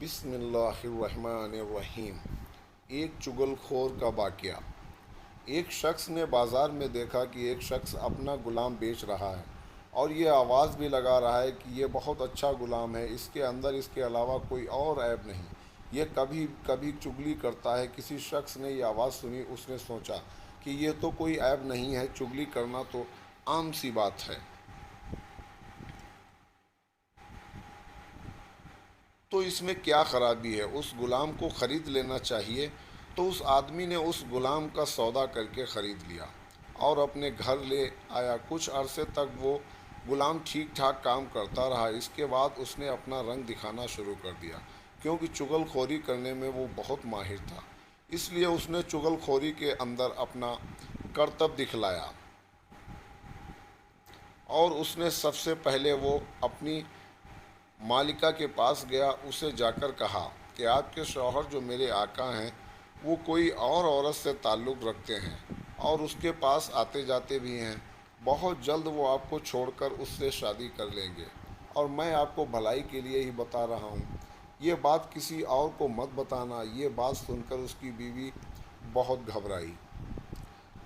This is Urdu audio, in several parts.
بسم اللہ الرحمن الرحیم۔ ایک چغل خور کا واقعہ۔ ایک شخص نے بازار میں دیکھا کہ ایک شخص اپنا غلام بیچ رہا ہے اور یہ آواز بھی لگا رہا ہے کہ یہ بہت اچھا غلام ہے، اس کے اندر اس کے علاوہ کوئی اور عیب نہیں، یہ کبھی کبھی چغلی کرتا ہے۔ کسی شخص نے یہ آواز سنی، اس نے سوچا کہ یہ تو کوئی عیب نہیں ہے، چغلی کرنا تو عام سی بات ہے، تو اس میں کیا خرابی ہے، اس غلام کو خرید لینا چاہیے۔ تو اس آدمی نے اس غلام کا سودا کر کے خرید لیا اور اپنے گھر لے آیا۔ کچھ عرصے تک وہ غلام ٹھیک ٹھاک کام کرتا رہا۔ اس کے بعد اس نے اپنا رنگ دکھانا شروع کر دیا، کیونکہ چغل خوری کرنے میں وہ بہت ماہر تھا، اس لیے اس نے چغل خوری کے اندر اپنا کرتب دکھلایا۔ اور اس نے سب سے پہلے وہ اپنی مالکہ کے پاس گیا، اسے جا کر کہا کہ آپ کے شوہر جو میرے آقا ہیں وہ کوئی اور عورت سے تعلق رکھتے ہیں اور اس کے پاس آتے جاتے بھی ہیں، بہت جلد وہ آپ کو چھوڑ کر اس سے شادی کر لیں گے، اور میں آپ کو بھلائی کے لیے ہی بتا رہا ہوں، یہ بات کسی اور کو مت بتانا۔ یہ بات سن کر اس کی بیوی بہت گھبرائی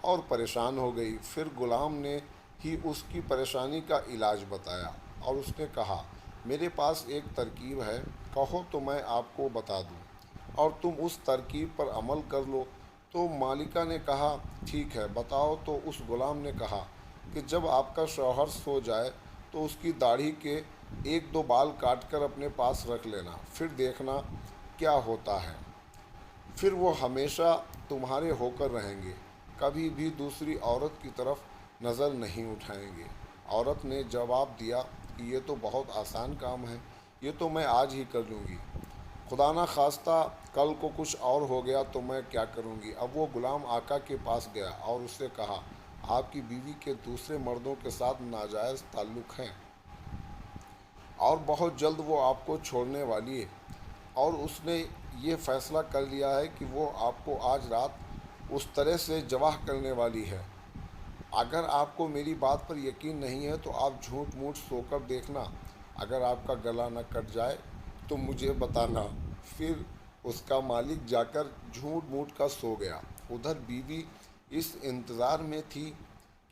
اور پریشان ہو گئی۔ پھر غلام نے ہی اس کی پریشانی کا علاج بتایا اور اس نے کہا، میرے پاس ایک ترکیب ہے، کہو تو میں آپ کو بتا دوں اور تم اس ترکیب پر عمل کر لو۔ تو مالکہ نے کہا، ٹھیک ہے بتاؤ۔ تو اس غلام نے کہا کہ جب آپ کا شوہر سو جائے تو اس کی داڑھی کے ایک دو بال کاٹ کر اپنے پاس رکھ لینا، پھر دیکھنا کیا ہوتا ہے، پھر وہ ہمیشہ تمہارے ہو کر رہیں گے، کبھی بھی دوسری عورت کی طرف نظر نہیں اٹھائیں گے۔ عورت نے جواب دیا کہ یہ تو بہت آسان کام ہے، یہ تو میں آج ہی کر لوں گی، خدا نہ خواستہ کل کو کچھ اور ہو گیا تو میں کیا کروں گی۔ اب وہ غلام آقا کے پاس گیا اور اس سے کہا، آپ کی بیوی کے دوسرے مردوں کے ساتھ ناجائز تعلق ہیں اور بہت جلد وہ آپ کو چھوڑنے والی ہے، اور اس نے یہ فیصلہ کر لیا ہے کہ وہ آپ کو آج رات اس طرح سے جواہ کرنے والی ہے۔ اگر آپ کو میری بات پر یقین نہیں ہے تو آپ جھوٹ موٹ سو کر دیکھنا، اگر آپ کا گلا نہ کٹ جائے تو مجھے بتانا۔ پھر اس کا مالک جا کر جھوٹ موٹ کا سو گیا۔ ادھر بیوی اس انتظار میں تھی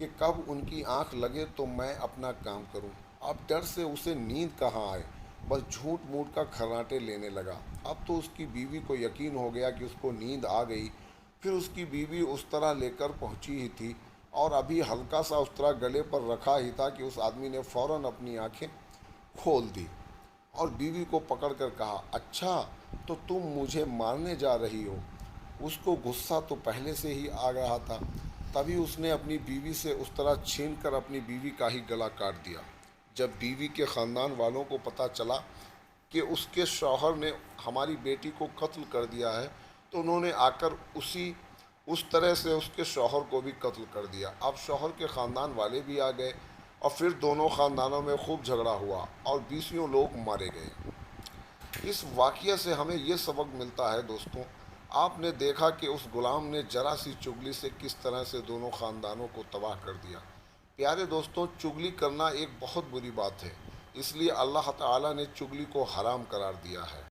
کہ کب ان کی آنکھ لگے تو میں اپنا کام کروں۔ اب ڈر سے اسے نیند کہاں آئے، بس جھوٹ موٹ کا کھرانٹے لینے لگا۔ اب تو اس کی بیوی کو یقین ہو گیا کہ اس کو نیند آ گئی۔ پھر اس کی بیوی اس طرح لے کر پہنچی ہی تھی اور ابھی ہلکا سا اس طرح گلے پر رکھا ہی تھا کہ اس آدمی نے فوراً اپنی آنکھیں کھول دی اور بیوی کو پکڑ کر کہا، اچھا تو تم مجھے مارنے جا رہی ہو۔ اس کو غصہ تو پہلے سے ہی آ رہا تھا، تبھی اس نے اپنی بیوی سے اس طرح چھین کر اپنی بیوی کا ہی گلا کاٹ دیا۔ جب بیوی کے خاندان والوں کو پتہ چلا کہ اس کے شوہر نے ہماری بیٹی کو قتل کر دیا ہے تو انہوں نے آ کر اس طرح سے اس کے شوہر کو بھی قتل کر دیا۔ اب شوہر کے خاندان والے بھی آ گئے اور پھر دونوں خاندانوں میں خوب جھگڑا ہوا اور بیسیوں لوگ مارے گئے۔ اس واقعے سے ہمیں یہ سبق ملتا ہے دوستوں، آپ نے دیکھا کہ اس غلام نے ذرا سی چغلی سے کس طرح سے دونوں خاندانوں کو تباہ کر دیا۔ پیارے دوستوں، چغلی کرنا ایک بہت بری بات ہے، اس لیے اللہ تعالیٰ نے چغلی کو حرام قرار دیا ہے۔